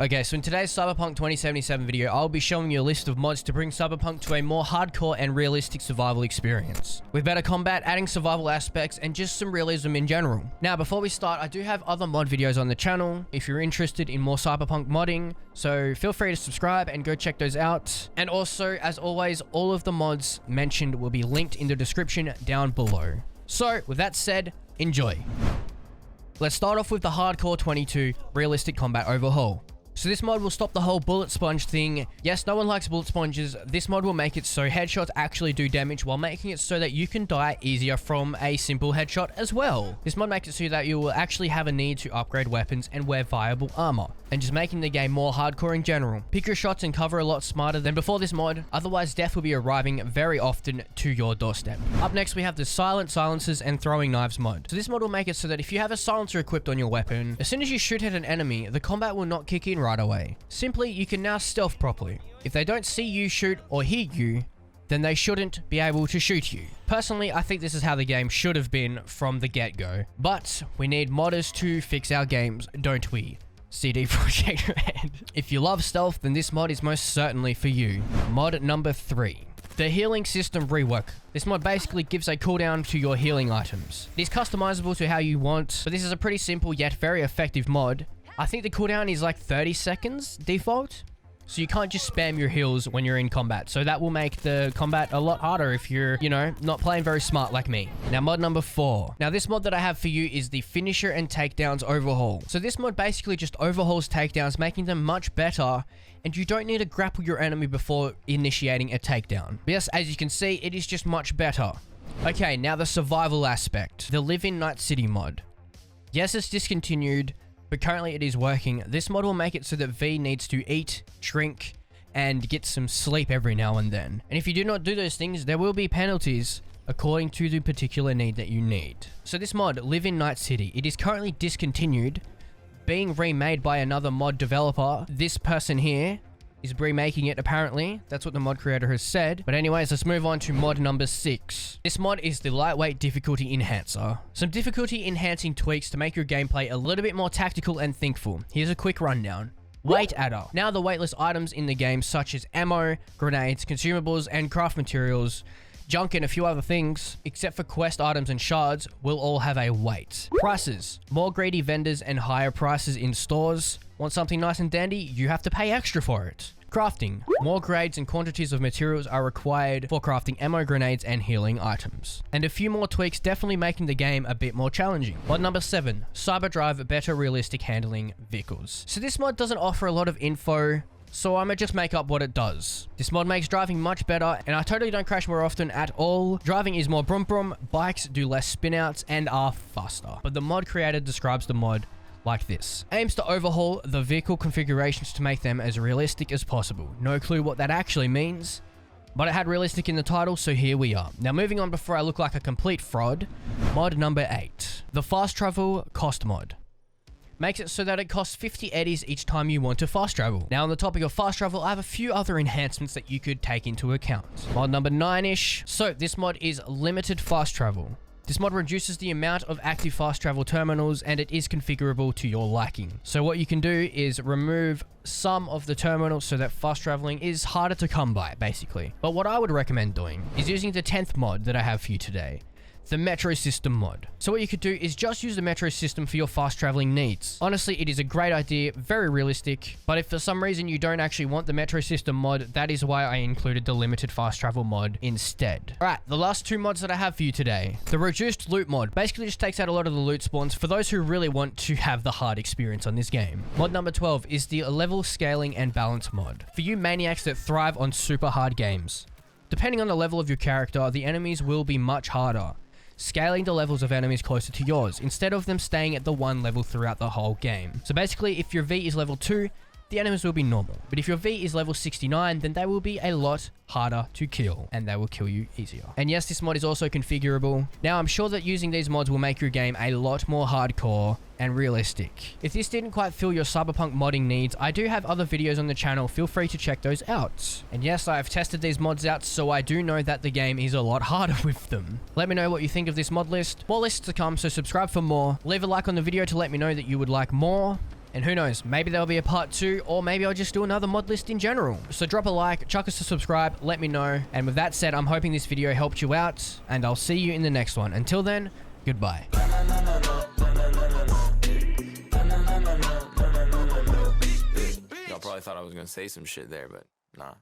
Okay, so in today's Cyberpunk 2077 video, I'll be showing you a list of mods to bring Cyberpunk to a more hardcore and realistic survival experience. With better combat, adding survival aspects, and just some realism in general. Now, before we start, I do have other mod videos on the channel if you're interested in more Cyberpunk modding, so feel free to subscribe and go check those out. And also, as always, all of the mods mentioned will be linked in the description down below. So, with that said, enjoy. Let's start off with the Hardcore 22 Realistic Combat Overhaul. So this mod will stop the whole bullet sponge thing. Yes, no one likes bullet sponges. This mod will make it so headshots actually do damage while making it so that you can die easier from a simple headshot as well. This mod makes it so that you will actually have a need to upgrade weapons and wear viable armor, and just making the game more hardcore in general. Pick your shots and cover a lot smarter than before this mod, otherwise death will be arriving very often to your doorstep. Up next we have the Silent Silencers and Throwing Knives mod. So this mod will make it so that if you have a silencer equipped on your weapon, as soon as you shoot at an enemy, the combat will not kick in right away. Simply, you can now stealth properly. If they don't see you shoot or hear you, then they shouldn't be able to shoot you. Personally, I think this is how the game should have been from the get-go. But we need modders to fix our games, don't we? CD Projekt Red. If you love stealth, then this mod is most certainly for you. Mod number 3. The Healing System Rework. This mod basically gives a cooldown to your healing items. It is customizable to how you want, but this is a pretty simple yet very effective mod. I think the cooldown is like 30 seconds default. So you can't just spam your heals when you're in combat. So that will make the combat a lot harder if you're, not playing very smart like me. Now, mod number 4. Now, this mod that I have for you is the Finisher and Takedowns Overhaul. So this mod basically just overhauls takedowns, making them much better. And you don't need to grapple your enemy before initiating a takedown. But yes, as you can see, it is just much better. Okay, now the survival aspect. The Live in Night City mod. Yes, it's discontinued, but currently it is working. This mod will make it so that V needs to eat, drink, and get some sleep every now and then. And if you do not do those things, there will be penalties according to the particular need that you need. So this mod, Live in Night City, it is currently discontinued, being remade by another mod developer. This person here is remaking it apparently. That's what the mod creator has said. But anyways, let's move on to mod number 6. This mod is the Lightweight Difficulty Enhancer. Some difficulty enhancing tweaks to make your gameplay a little bit more tactical and thinkful. Here's a quick rundown. Weight Adder. Now the weightless items in the game such as ammo, grenades, consumables, and craft materials, junk and a few other things, except for quest items and shards, will all have a weight. Prices. More greedy vendors and higher prices in stores. Want something nice and dandy? You have to pay extra for it. Crafting. More grades and quantities of materials are required for crafting ammo, grenades, and healing items. And a few more tweaks, definitely making the game a bit more challenging. Mod number 7. Cyberdrive Better Realistic Handling Vehicles. So this mod doesn't offer a lot of info, so I'ma just make up what it does. This mod makes driving much better, and I totally don't crash more often at all. Driving is more brum brum, bikes do less spinouts, and are faster. But the mod creator describes the mod like this. Aims to overhaul the vehicle configurations to make them as realistic as possible. No clue what that actually means, but it had realistic in the title, so here we are. Now moving on before I look like a complete fraud. Mod number 8. The Fast Travel Cost mod. Makes it so that it costs 50 eddies each time you want to fast travel. Now on the topic of fast travel, I have a few other enhancements that you could take into account. Mod number 9-ish. So this mod is limited fast travel. This mod reduces the amount of active fast travel terminals, and it is configurable to your liking. So what you can do is remove some of the terminals so that fast traveling is harder to come by, basically. But what I would recommend doing is using the 10th mod that I have for you today. The Metro System mod. So what you could do is just use the Metro System for your fast traveling needs. Honestly, it is a great idea, very realistic, but if for some reason you don't actually want the Metro System mod, that is why I included the limited fast travel mod instead. Alright, the last 2 mods that I have for you today. The Reduced Loot mod basically just takes out a lot of the loot spawns for those who really want to have the hard experience on this game. Mod number 12 is the Level Scaling and Balance mod. For you maniacs that thrive on super hard games. Depending on the level of your character, the enemies will be much harder, scaling the levels of enemies closer to yours, instead of them staying at the 1 level throughout the whole game. So basically, if your V is level 2, the enemies will be normal. But if your V is level 69, then they will be a lot harder to kill, and they will kill you easier. And yes, this mod is also configurable. Now, I'm sure that using these mods will make your game a lot more hardcore and realistic. If this didn't quite fill your Cyberpunk modding needs, I do have other videos on the channel, feel free to check those out. And yes, I've tested these mods out, so I do know that the game is a lot harder with them. Let me know what you think of this mod list. More lists to come, so subscribe for more. Leave a like on the video to let me know that you would like more. And who knows, maybe there'll be a part 2, or maybe I'll just do another mod list in general. So drop a like, chuck us a subscribe, let me know. And with that said, I'm hoping this video helped you out, and I'll see you in the next one. Until then, goodbye. Y'all probably thought I was gonna say some shit there, but nah.